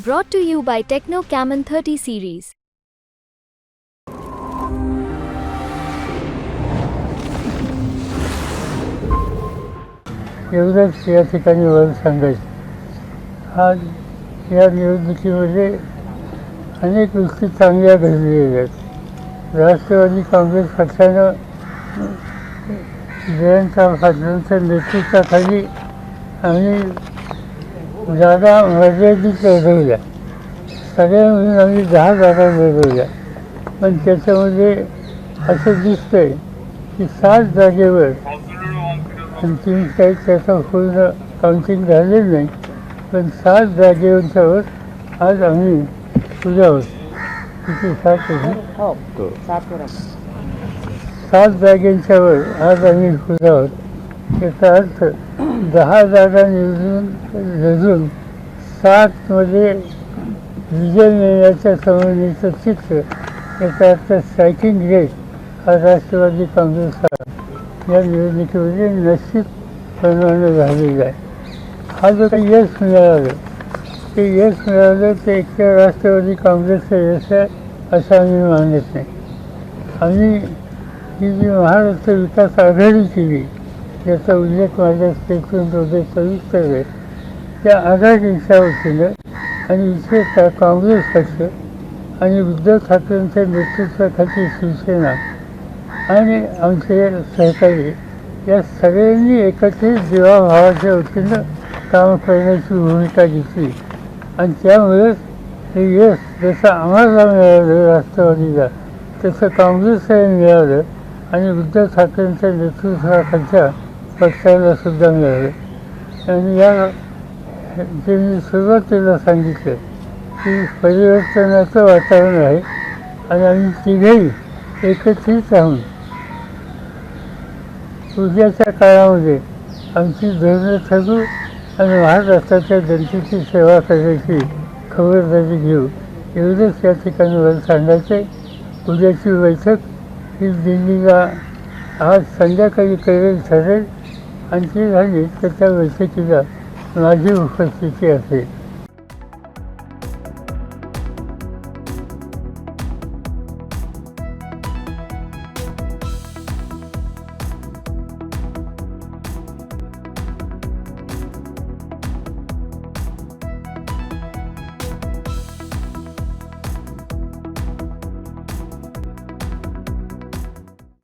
Brought to you by Techno Camon 30 series. एवढंच या ठिकाणी मला सांगायचं. आज या निवडणुकीमध्ये अनेक गोष्टी चांगल्या घडलेल्या आहेत. राष्ट्रवादी काँग्रेस पक्षानं जयंत पाटलांच्या नेतृत्वाखाली आम्ही जागा मर्यादित लढवल्या. सगळ्या मिळून आम्ही 10 जागा लढवल्या. पण त्याच्यामध्ये असं दिसतंय की 7 जागेवर आणखी काही त्याचं पूर्ण काउंटिंग झालेलं नाही. पण 7 जागेवरच्यावर आज आम्ही पुढे आहोत. किती 7 होती? 7 जागेंच्यावर आज आम्ही पुढे आहोत. याचा अर्थ 10 जागा लढून 7मध्ये विजय मिळण्याच्या संबंधीचं चित्र. याचा अर्थ स्ट्रायकिंग रेट हा राष्ट्रवादी काँग्रेसचा या निवडणुकीमध्ये निश्चित प्रमाणे झालेला आहे. हा जो काही यश मिळालं ते यश मिळालं ते एकट्या राष्ट्रवादी काँग्रेसचं यश आहे असं आम्ही मानत नाही. आम्ही ही जी महाराष्ट्र विकास आघाडी केली ज्याचा उल्लेख माझ्या स्टेटमेंटमध्ये सविस्तर आहे, त्या आघाडीच्या वतीनं आणि विशेषतः काँग्रेस पक्ष आणि उद्धव ठाकरेंच्या नेतृत्वाखाली शिवसेना आणि आमचे सहकारी या सगळ्यांनी एकत्रित जीवाभावाच्या वतीनं काम करण्याची भूमिका घेतली. आणि त्यामुळेच हे यश जसं आम्हाला मिळालं राष्ट्रवादीला तसं काँग्रेसला मिळालं आणि उद्धव ठाकरेंच्या नेतृत्वाखालच्या पक्षाला सुद्धा मिळालं. आणि या जे मी सुरुवातीला सांगितलं की परिवर्तनाचं वातावरण आहे आणि आम्ही तिघेही एकत्रित राहून उद्याच्या काळामध्ये आमची धोरणं ठरवू आणि महाराष्ट्राच्या जनतेची सेवा करायची खबरदारी घेऊ. एवढंच या ठिकाणी मला सांगायचं आहे. उद्याची बैठक ही दिल्लीला आज संध्याकाळी ठरेल आणि ती झाली तर त्या बैठकीला माझी उपस्थिती असेल.